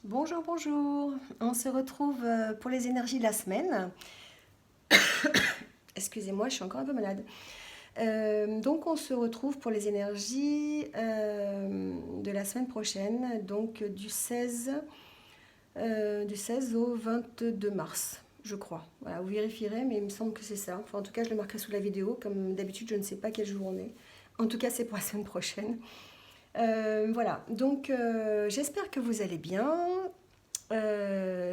Bonjour, bonjour. On se retrouve pour les énergies de la semaine. Excusez-moi, je suis encore un peu malade. Donc on se retrouve pour les énergies de la semaine prochaine, donc du 16 au 22 mars, je crois. Voilà, vous vérifierez, mais il me semble que c'est ça. Enfin, en tout cas, je le marquerai sous la vidéo. Comme d'habitude, je ne sais pas quel jour on est. En tout cas, c'est pour la semaine prochaine. Voilà, donc j'espère que vous allez bien.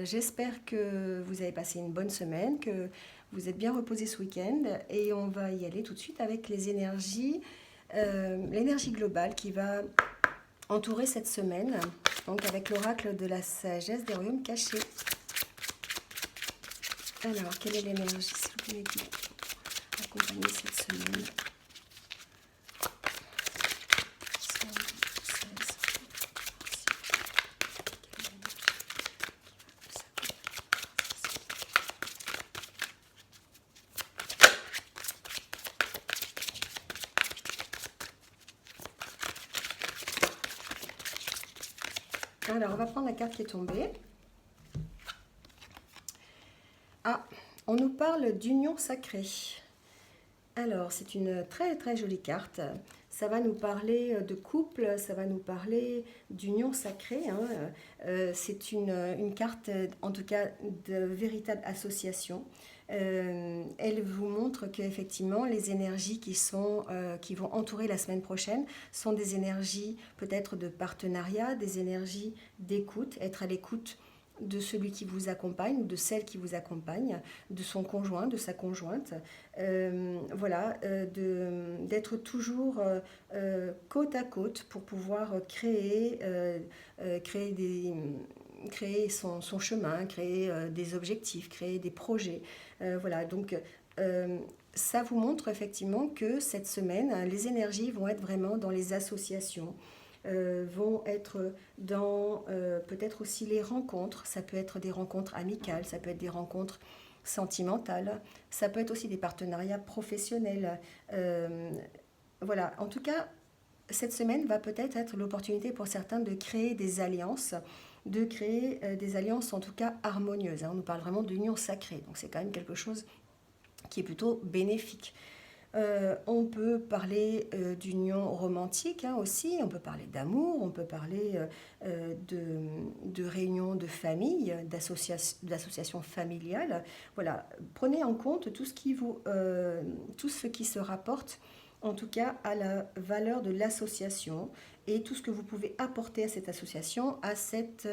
J'espère que vous avez passé une bonne semaine, que vous êtes bien reposé ce week-end et on va y aller tout de suite avec les énergies, l'énergie globale qui va entourer cette semaine, donc avec l'oracle de la sagesse des royaumes cachés. Alors, quelle est l'énergie, s'il vous plaît, qui accompagne cette semaine? Alors, on va prendre la carte qui est tombée. Ah, on nous parle d'union sacrée. Alors, c'est une très très jolie carte. Ça va nous parler de couple, ça va nous parler d'union sacrée, hein. C'est une carte, en tout cas, de véritable association. Elle vous montre qu'effectivement, les énergies qui vont entourer la semaine prochaine sont des énergies peut-être de partenariat, des énergies d'écoute, être à l'écoute de celui qui vous accompagne ou de celle qui vous accompagne, de son conjoint, de sa conjointe. Voilà, d'être toujours côte à côte pour pouvoir créer son chemin, créer des objectifs, créer des projets. Voilà, donc ça vous montre effectivement que cette semaine, les énergies vont être vraiment dans les associations, vont être dans peut-être aussi les rencontres. Ça peut être des rencontres amicales, ça peut être des rencontres sentimentales, ça peut être aussi des partenariats professionnels. Voilà, en tout cas, cette semaine va peut-être être l'opportunité pour certains de créer des alliances, de créer des alliances en tout cas harmonieuses, hein. On nous parle vraiment d'union sacrée, donc c'est quand même quelque chose qui est plutôt bénéfique. On peut parler d'union romantique, hein, aussi, on peut parler d'amour, on peut parler de réunions de famille, d'associations familiales. Voilà, prenez en compte tout ce qui se rapporte en tout cas à la valeur de l'association et tout ce que vous pouvez apporter à cette association, à cette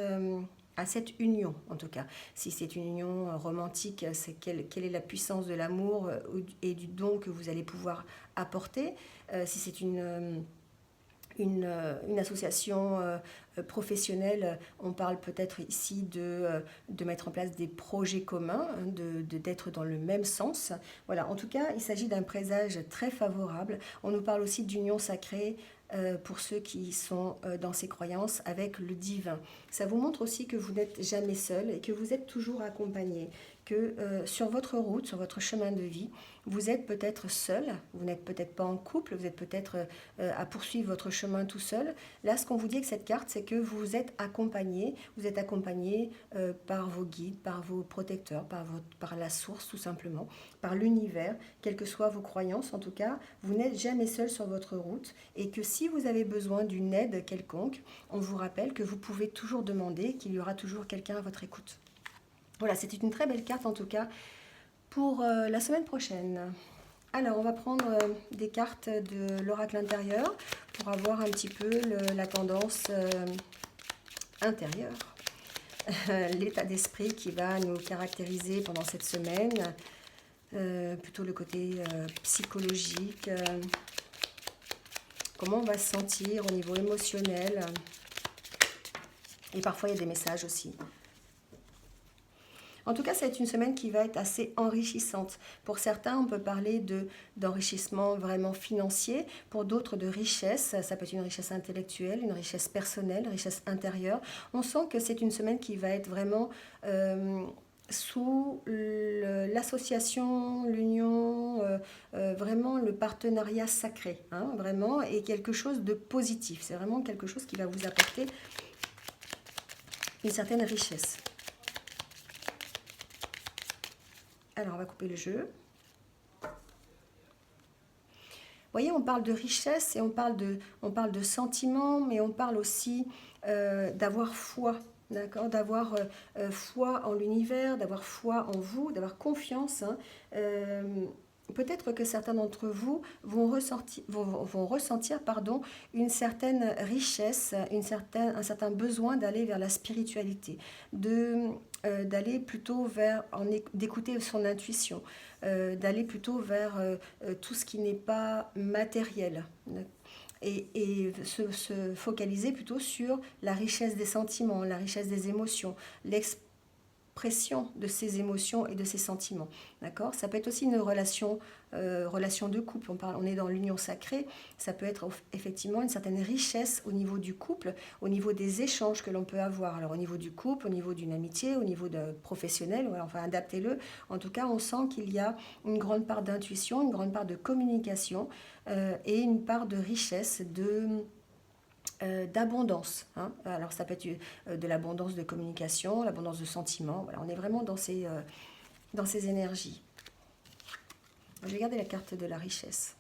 union en tout cas. Si c'est une union romantique, c'est quelle est la puissance de l'amour et du don que vous allez pouvoir apporter. Si c'est une association professionnelle, on parle peut-être ici de mettre en place des projets communs, hein, d'être dans le même sens. Voilà, en tout cas, il s'agit d'un présage très favorable. On nous parle aussi d'union sacrée pour ceux qui sont dans ces croyances avec le divin. Ça vous montre aussi que vous n'êtes jamais seul et que vous êtes toujours accompagné, que sur votre route, sur votre chemin de vie, vous êtes peut-être seul, vous n'êtes peut-être pas en couple, vous êtes peut-être à poursuivre votre chemin tout seul. Là, ce qu'on vous dit avec cette carte, c'est que vous êtes accompagné par vos guides, par vos protecteurs, par la source tout simplement, par l'univers, quelles que soient vos croyances en tout cas, vous n'êtes jamais seul sur votre route et que si vous avez besoin d'une aide quelconque, on vous rappelle que vous pouvez toujours demander, qu'il y aura toujours quelqu'un à votre écoute. Voilà, c'était une très belle carte en tout cas pour la semaine prochaine. Alors, on va prendre des cartes de l'oracle intérieur pour avoir un petit peu la tendance intérieure, l'état d'esprit qui va nous caractériser pendant cette semaine, plutôt le côté psychologique, comment on va se sentir au niveau émotionnel. Et parfois, il y a des messages aussi. En tout cas, c'est une semaine qui va être assez enrichissante. Pour certains, on peut parler d'enrichissement vraiment financier. Pour d'autres, de richesse. Ça peut être une richesse intellectuelle, une richesse personnelle, une richesse intérieure. On sent que c'est une semaine qui va être vraiment sous l'association, l'union, vraiment le partenariat sacré, hein, vraiment, et quelque chose de positif. C'est vraiment quelque chose qui va vous apporter une certaine richesse. Alors, on va couper le jeu. Vous voyez, on parle de richesse et on parle de sentiments, mais on parle aussi d'avoir foi, d'accord, d'avoir foi en l'univers, d'avoir foi en vous, d'avoir confiance. Hein. Peut-être que certains d'entre vous vont ressentir pardon, une certaine richesse, un certain besoin d'aller vers la spiritualité, d'aller plutôt d'écouter son intuition, d'aller plutôt vers tout ce qui n'est pas matériel. Et se focaliser plutôt sur la richesse des sentiments, la richesse des émotions, l'expression de ses émotions et de ses sentiments. D'accord ? Ça peut être aussi une relation de couple. On est dans l'union sacrée. Ça peut être effectivement une certaine richesse au niveau du couple, au niveau des échanges que l'on peut avoir. Alors au niveau du couple, au niveau d'une amitié, au niveau de professionnel, enfin adaptez-le. En tout cas, on sent qu'il y a une grande part d'intuition, une grande part de communication et une part de richesse, d'abondance. Hein. Alors ça peut être de l'abondance de communication, l'abondance de sentiments. Voilà, on est vraiment dans ces énergies. Je vais garder la carte de la richesse.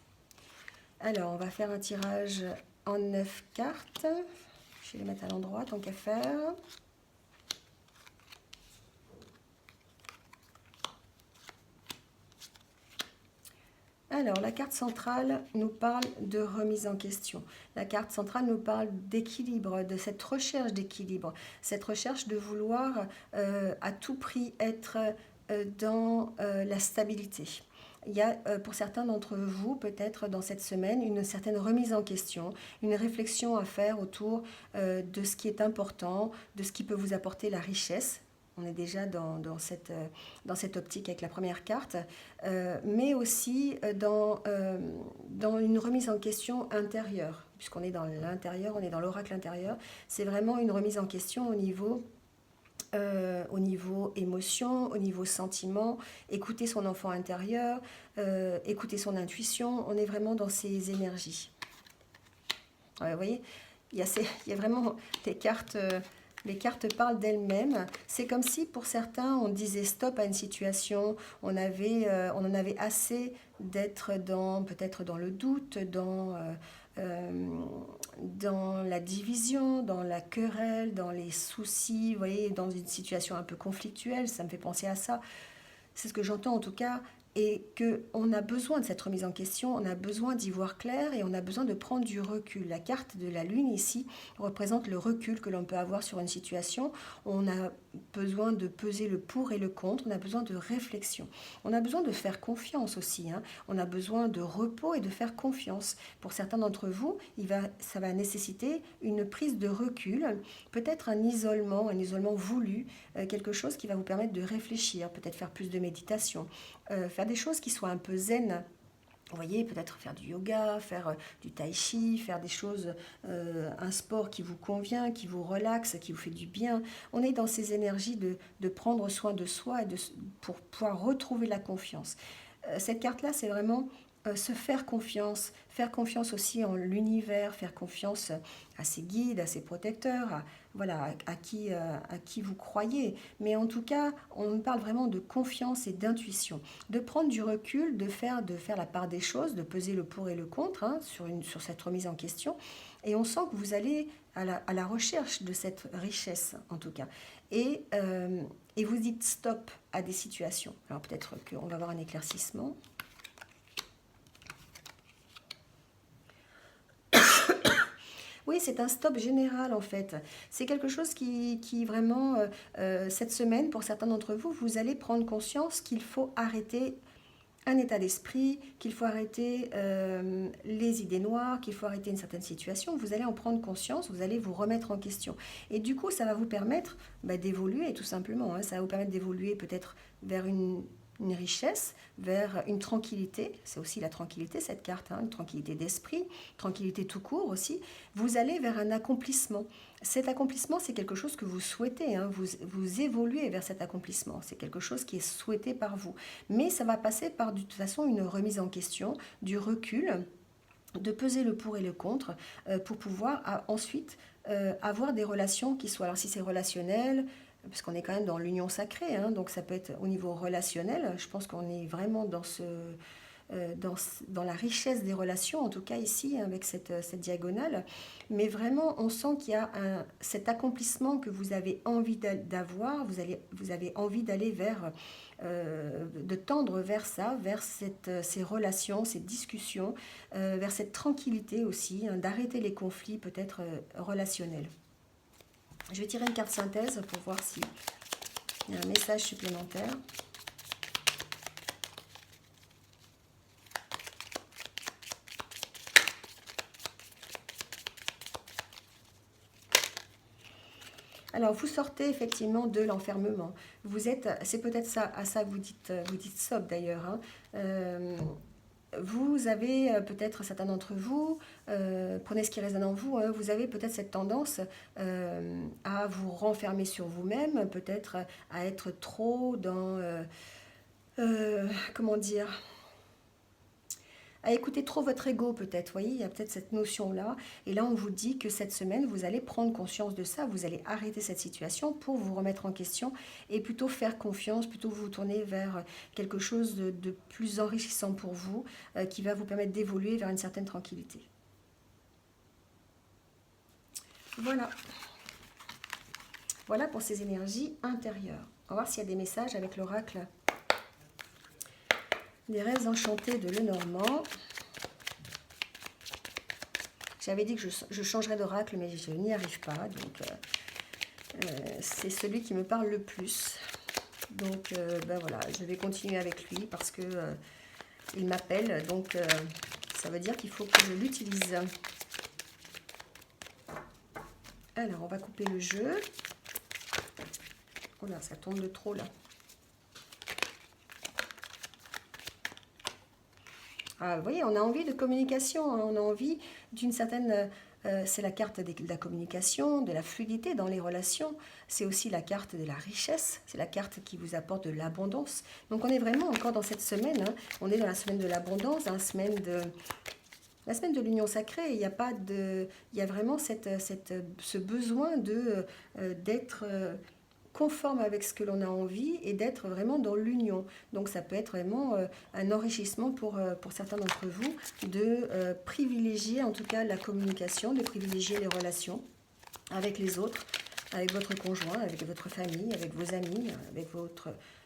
Alors, on va faire un tirage en 9 cartes. Je vais les mettre à l'endroit, tant qu'à faire. Alors, la carte centrale nous parle de remise en question. La carte centrale nous parle d'équilibre, de cette recherche d'équilibre, cette recherche de vouloir à tout prix être dans la stabilité. Il y a pour certains d'entre vous, peut-être dans cette semaine, une certaine remise en question, une réflexion à faire autour de ce qui est important, de ce qui peut vous apporter la richesse. On est déjà dans cette optique avec la première carte, mais aussi dans une remise en question intérieure, puisqu'on est dans l'intérieur, on est dans l'oracle intérieur. C'est vraiment une remise en question au niveau émotion, au niveau sentiment, écouter son enfant intérieur, écouter son intuition. On est vraiment dans ces énergies. Ouais, vous voyez, il y a vraiment des cartes... les cartes parlent d'elles-mêmes. C'est comme si pour certains, on disait stop à une situation, on en avait assez d'être peut-être dans le doute, dans la division, dans la querelle, dans les soucis, vous voyez, dans une situation un peu conflictuelle, ça me fait penser à ça. C'est ce que j'entends en tout cas. Et qu'on a besoin de cette remise en question, on a besoin d'y voir clair et on a besoin de prendre du recul. La carte de la Lune ici représente le recul que l'on peut avoir sur une situation. On a besoin de peser le pour et le contre, on a besoin de réflexion. On a besoin de faire confiance aussi. Hein. On a besoin de repos et de faire confiance. Pour certains d'entre vous, ça va nécessiter une prise de recul, peut-être un isolement voulu, quelque chose qui va vous permettre de réfléchir, peut-être faire plus de méditation. Faire des choses qui soient un peu zen. Vous voyez, peut-être faire du yoga, faire du tai chi, faire des choses, un sport qui vous convient, qui vous relaxe, qui vous fait du bien. On est dans ces énergies de prendre soin de soi pour pouvoir retrouver la confiance. Cette carte-là, c'est vraiment se faire confiance aussi en l'univers, faire confiance à ses guides, à ses protecteurs, à qui vous croyez. Mais en tout cas, on parle vraiment de confiance et d'intuition, de prendre du recul, de faire la part des choses, de peser le pour et le contre hein, sur cette remise en question. Et on sent que vous allez à la recherche de cette richesse, en tout cas. Et vous dites stop à des situations. Alors peut-être qu'on va avoir un éclaircissement. Oui, c'est un stop général en fait. C'est quelque chose qui vraiment, cette semaine, pour certains d'entre vous, vous allez prendre conscience qu'il faut arrêter un état d'esprit, qu'il faut arrêter les idées noires, qu'il faut arrêter une certaine situation. Vous allez en prendre conscience, vous allez vous remettre en question. Et du coup, ça va vous permettre d'évoluer tout simplement. Hein. Ça va vous permettre d'évoluer peut-être vers une richesse, vers une tranquillité. C'est aussi la tranquillité, cette carte, hein, une tranquillité d'esprit, tranquillité tout court aussi. Vous allez vers un accomplissement. Cet accomplissement, c'est quelque chose que vous souhaitez. Hein, vous évoluez vers cet accomplissement. C'est quelque chose qui est souhaité par vous. Mais ça va passer par, de toute façon, une remise en question, du recul, de peser le pour et le contre, pour pouvoir ensuite avoir des relations qui soient, alors si c'est relationnel, parce qu'on est quand même dans l'union sacrée, hein, donc ça peut être au niveau relationnel, je pense qu'on est vraiment dans la richesse des relations, en tout cas ici, avec cette diagonale. Mais vraiment, on sent qu'il y a cet accomplissement que vous avez envie d'avoir, vous avez envie d'aller vers, de tendre vers ça, vers ces relations, ces discussions, vers cette tranquillité aussi, hein, d'arrêter les conflits peut-être relationnels. Je vais tirer une carte synthèse pour voir s'il y a un message supplémentaire. Alors, vous sortez effectivement de l'enfermement. C'est peut-être ça, à ça que vous dites stop d'ailleurs, hein. Vous avez peut-être, certains d'entre vous, prenez ce qui résonne en vous, hein, vous avez peut-être cette tendance à vous renfermer sur vous-même, peut-être à être trop dans, comment dire, à écouter trop votre ego peut-être, voyez, il y a peut-être cette notion-là. Et là, on vous dit que cette semaine, vous allez prendre conscience de ça, vous allez arrêter cette situation pour vous remettre en question et plutôt faire confiance, plutôt vous tourner vers quelque chose de plus enrichissant pour vous, qui va vous permettre d'évoluer vers une certaine tranquillité. Voilà. Voilà pour ces énergies intérieures. On va voir s'il y a des messages avec l'oracle des rêves enchantés de Lenormand. J'avais dit que je changerais d'oracle, mais je n'y arrive pas. Donc, c'est celui qui me parle le plus. Donc, ben voilà, je vais continuer avec lui parce que il m'appelle. Donc, ça veut dire qu'il faut que je l'utilise. Alors, on va couper le jeu. Oh là, ça tombe de trop là. Ah, vous voyez, on a envie de communication, hein, on a envie d'une certaine... c'est la carte de la communication, de la fluidité dans les relations. C'est aussi la carte de la richesse, c'est la carte qui vous apporte de l'abondance. Donc on est vraiment encore dans cette semaine, hein, on est dans la semaine de l'abondance, la semaine de l'union sacrée. Il y a vraiment ce besoin d'être conforme avec ce que l'on a envie et d'être vraiment dans l'union. Donc ça peut être vraiment un enrichissement pour certains d'entre vous de privilégier en tout cas la communication, de privilégier les relations avec les autres, avec votre conjoint, avec votre famille, avec vos amis, avec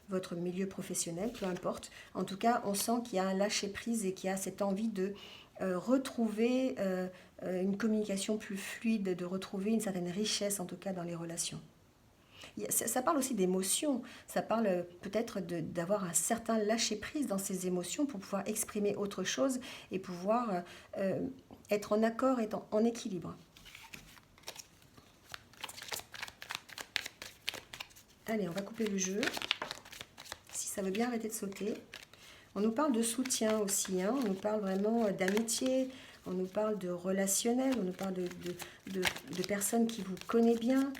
votre milieu professionnel, peu importe. En tout cas, on sent qu'il y a un lâcher-prise et qu'il y a cette envie de retrouver une communication plus fluide, de retrouver une certaine richesse en tout cas dans les relations. Ça parle aussi d'émotions, ça parle peut-être d'avoir un certain lâcher-prise dans ses émotions pour pouvoir exprimer autre chose et pouvoir être en accord, être en équilibre. Allez, on va couper le jeu, si ça veut bien arrêter de sauter. On nous parle de soutien aussi, hein, on nous parle vraiment d'amitié, on nous parle de relationnel, on nous parle de personnes qui vous connaissent bien,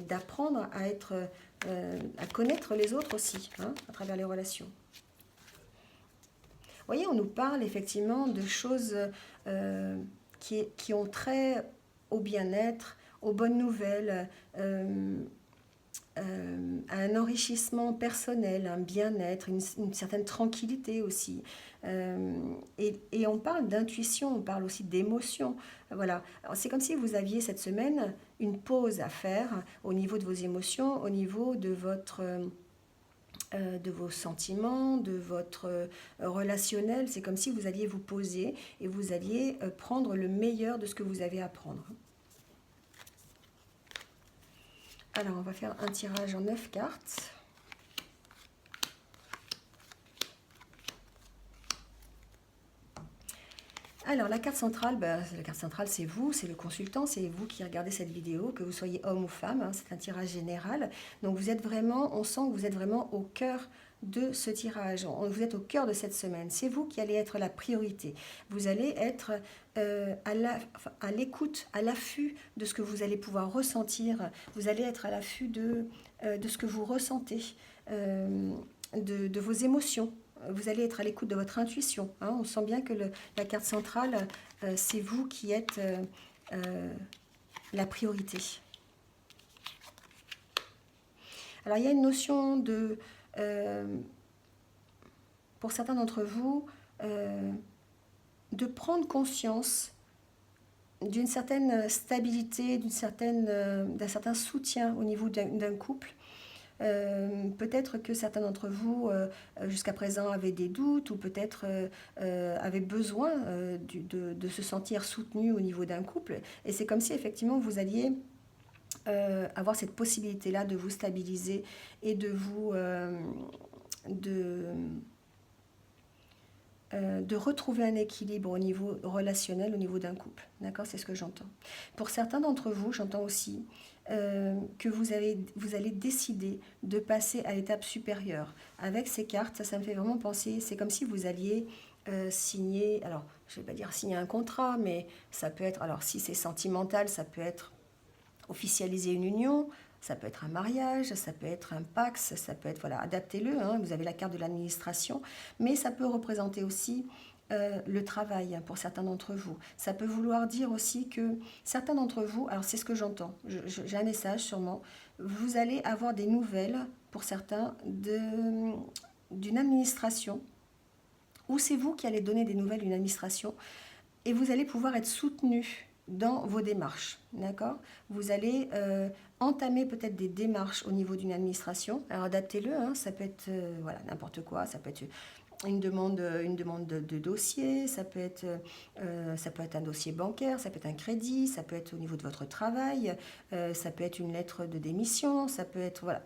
d'apprendre à connaître les autres aussi, hein, à travers les relations. Vous voyez, on nous parle effectivement de choses qui ont trait au bien-être, aux bonnes nouvelles, à un enrichissement personnel, un bien-être, une certaine tranquillité aussi. Et on parle d'intuition, on parle aussi d'émotion. Voilà. C'est comme si vous aviez cette semaine une pause à faire au niveau de vos émotions, au niveau de vos sentiments, de votre relationnel. C'est comme si vous alliez vous poser et vous alliez prendre le meilleur de ce que vous avez à prendre. Alors, on va faire un tirage en 9 cartes. Alors, la carte centrale, c'est vous, c'est le consultant, c'est vous qui regardez cette vidéo, que vous soyez homme ou femme, hein, c'est un tirage général. Donc, vous êtes vraiment, on sent que vous êtes vraiment au cœur de ce tirage. Vous êtes au cœur de cette semaine. C'est vous qui allez être la priorité. Vous allez être à l'écoute, à l'affût de ce que vous allez pouvoir ressentir. Vous allez être à l'affût de ce que vous ressentez, de vos émotions. Vous allez être à l'écoute de votre intuition. Hein. On sent bien que la carte centrale, c'est vous qui êtes la priorité. Alors il y a une notion de, pour certains d'entre vous, de prendre conscience d'une certaine stabilité, d'un certain soutien au niveau d'un couple. Peut-être que certains d'entre vous, jusqu'à présent, avaient des doutes ou peut-être avaient besoin de se sentir soutenus au niveau d'un couple. Et c'est comme si effectivement vous alliez avoir cette possibilité-là de vous stabiliser et de retrouver un équilibre au niveau relationnel, au niveau d'un couple. D'accord? C'est ce que j'entends. Pour certains d'entre vous, j'entends aussi que vous allez décider de passer à l'étape supérieure. Avec ces cartes, ça me fait vraiment penser, c'est comme si vous alliez signer, alors je ne vais pas dire signer un contrat, mais ça peut être, alors si c'est sentimental, ça peut être officialiser une union, ça peut être un mariage, ça peut être un pax, ça peut être, voilà, adaptez-le, hein, vous avez la carte de l'administration, mais ça peut représenter aussi le travail pour certains d'entre vous. Ça peut vouloir dire aussi que certains d'entre vous, alors c'est ce que j'entends, j'ai un message sûrement, vous allez avoir des nouvelles, pour certains, d'une administration, ou c'est vous qui allez donner des nouvelles d'une administration, et vous allez pouvoir être soutenu dans vos démarches, d'accord? Vous allez entamer peut-être des démarches au niveau d'une administration. Alors adaptez-le, hein, ça peut être voilà, n'importe quoi, ça peut être une demande de dossier, ça peut être un dossier bancaire, ça peut être un crédit, ça peut être au niveau de votre travail, ça peut être une lettre de démission, ça peut être, voilà,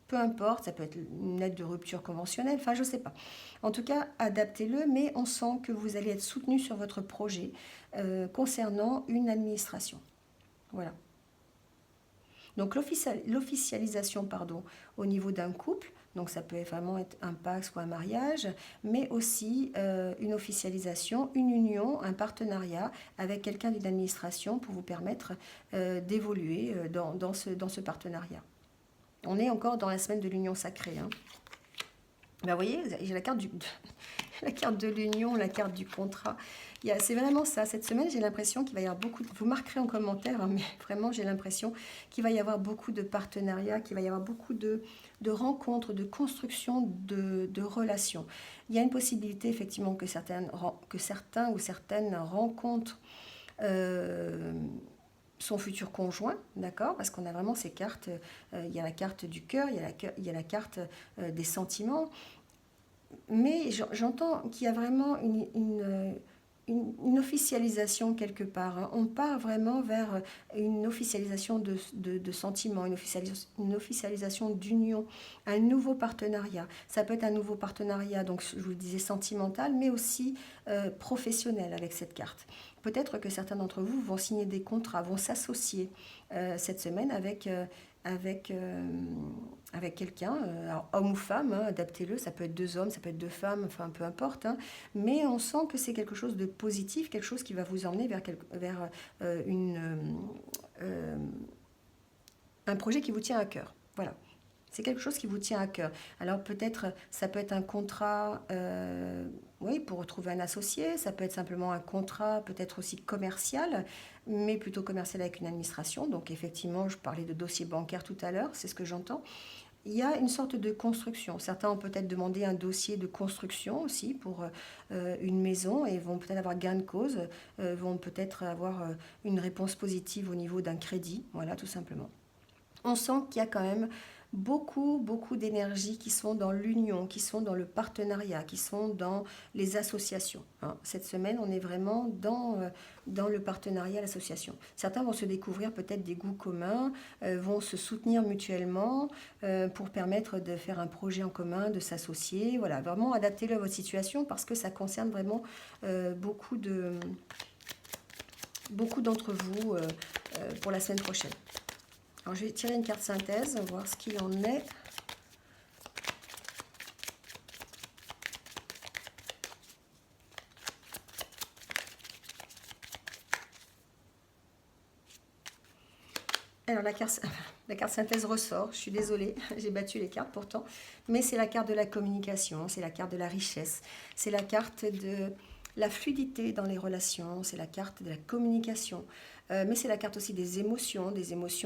peu importe, ça peut être une lettre de rupture conventionnelle, enfin je ne sais pas. En tout cas, adaptez-le, mais on sent que vous allez être soutenu sur votre projet concernant une administration. Voilà. Donc l'officialisation, pardon, au niveau d'un couple, donc ça peut vraiment être un pax ou un mariage, mais aussi une officialisation, une union, un partenariat avec quelqu'un d'une administration pour vous permettre d'évoluer dans ce partenariat. On est encore dans la semaine de l'union sacrée. Hein. Ben, vous voyez, j'ai la carte la carte de l'union, la carte du contrat. C'est vraiment ça. Cette semaine, j'ai l'impression qu'il va y avoir beaucoup... Vous marquerez en commentaire, hein, mais vraiment, j'ai l'impression qu'il va y avoir beaucoup de partenariats, qu'il va y avoir beaucoup de rencontres, de construction, de relations. Il y a une possibilité, effectivement, que certains ou certaines rencontrent son futur conjoint, d'accord? Parce qu'on a vraiment ces cartes, il y a la carte du cœur, il y a la carte des sentiments, mais j'entends qu'il y a vraiment une officialisation quelque part. Hein. On part vraiment vers une officialisation de sentiments, une officialisation d'union, un nouveau partenariat. Ça peut être un nouveau partenariat, donc je vous le disais, sentimental, mais aussi professionnel avec cette carte. Peut-être que certains d'entre vous vont signer des contrats, vont s'associer cette semaine avec quelqu'un, homme ou femme, hein, adaptez-le, ça peut être deux hommes, ça peut être deux femmes, enfin peu importe, hein, mais on sent que c'est quelque chose de positif, quelque chose qui va vous emmener vers un projet qui vous tient à cœur. Voilà. C'est quelque chose qui vous tient à cœur. Alors peut-être, ça peut être un contrat, oui, pour retrouver un associé, ça peut être simplement un contrat, peut-être aussi commercial, mais plutôt commercial avec une administration. Donc effectivement, je parlais de dossier bancaire tout à l'heure, c'est ce que j'entends. Il y a une sorte de construction. Certains ont peut-être demandé un dossier de construction aussi pour une maison et vont peut-être avoir gain de cause, vont peut-être avoir une réponse positive au niveau d'un crédit, voilà, tout simplement. On sent qu'il y a quand même beaucoup d'énergie qui sont dans l'union, qui sont dans le partenariat, qui sont dans les associations. Hein. Cette semaine, on est vraiment dans le partenariat, l'association. Certains vont se découvrir peut-être des goûts communs, vont se soutenir mutuellement pour permettre de faire un projet en commun, de s'associer. Voilà, vraiment adaptez-le à votre situation parce que ça concerne vraiment beaucoup d'entre vous pour la semaine prochaine. Alors, je vais tirer une carte synthèse, voir ce qu'il en est. Alors, la carte synthèse ressort. Je suis désolée, j'ai battu les cartes pourtant. Mais c'est la carte de la communication, c'est la carte de la richesse. C'est la carte la fluidité dans les relations, c'est la carte de la communication, mais c'est la carte aussi des émotions,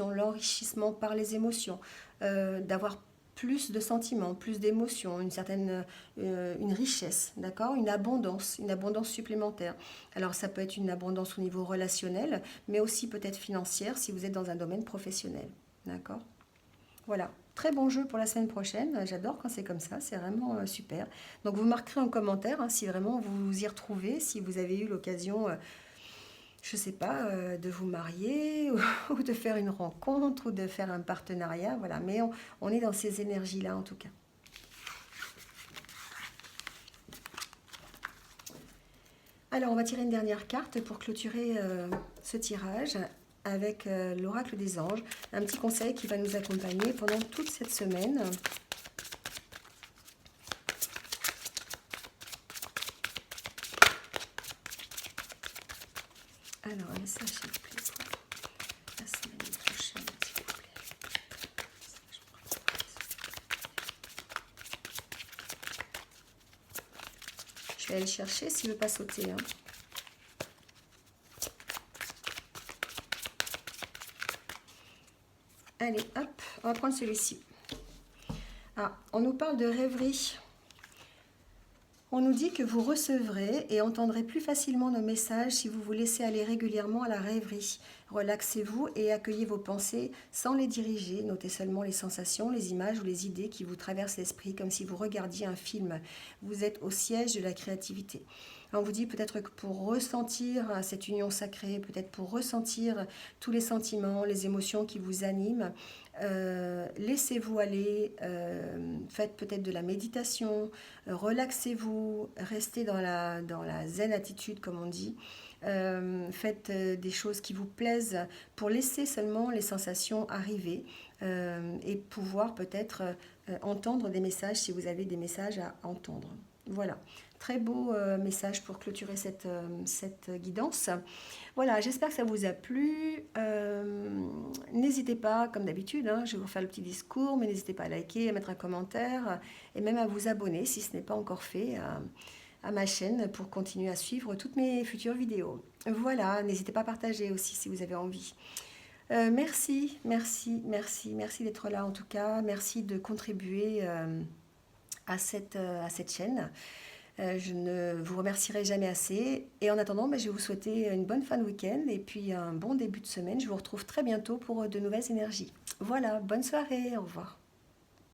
l'enrichissement par les émotions, d'avoir plus de sentiments, plus d'émotions, une richesse, d'accord, une abondance supplémentaire. Alors ça peut être une abondance au niveau relationnel, mais aussi peut-être financière si vous êtes dans un domaine professionnel, d'accord. Voilà, très bon jeu pour la semaine prochaine. J'adore quand c'est comme ça, c'est vraiment super. Donc vous marquerez en commentaire hein, si vraiment vous vous y retrouvez, si vous avez eu l'occasion, je ne sais pas, de vous marier ou de faire une rencontre ou de faire un partenariat. Voilà, mais on est dans ces énergies-là en tout cas. Alors on va tirer une dernière carte pour clôturer ce tirage avec l'oracle des anges. Un petit conseil qui va nous accompagner pendant toute cette semaine. Alors, un message, s'il vous plaît, pour la semaine prochaine, s'il vous plaît. Je vais aller chercher s'il ne veut pas sauter. Hein. Allez, hop, on va prendre celui-ci. Ah, on nous parle de rêverie. On nous dit que vous recevrez et entendrez plus facilement nos messages si vous vous laissez aller régulièrement à la rêverie. Relaxez-vous et accueillez vos pensées sans les diriger. Notez seulement les sensations, les images ou les idées qui vous traversent l'esprit comme si vous regardiez un film. Vous êtes au siège de la créativité. On vous dit peut-être que pour ressentir cette union sacrée, peut-être pour ressentir tous les sentiments, les émotions qui vous animent, laissez-vous aller, faites peut-être de la méditation, relaxez-vous, restez dans la zen attitude comme on dit, faites des choses qui vous plaisent pour laisser seulement les sensations arriver et pouvoir peut-être entendre des messages si vous avez des messages à entendre. Voilà, très beau message pour clôturer cette guidance. Voilà, j'espère que ça vous a plu. N'hésitez pas, comme d'habitude, hein, je vais vous faire le petit discours, mais n'hésitez pas à liker, à mettre un commentaire et même à vous abonner si ce n'est pas encore fait à ma chaîne pour continuer à suivre toutes mes futures vidéos. Voilà, n'hésitez pas à partager aussi si vous avez envie. Merci d'être là en tout cas. Merci de contribuer à cette chaîne. Je ne vous remercierai jamais assez. Et en attendant, je vais vous souhaiter une bonne fin de week-end et puis un bon début de semaine. Je vous retrouve très bientôt pour de nouvelles énergies. Voilà, bonne soirée, au revoir.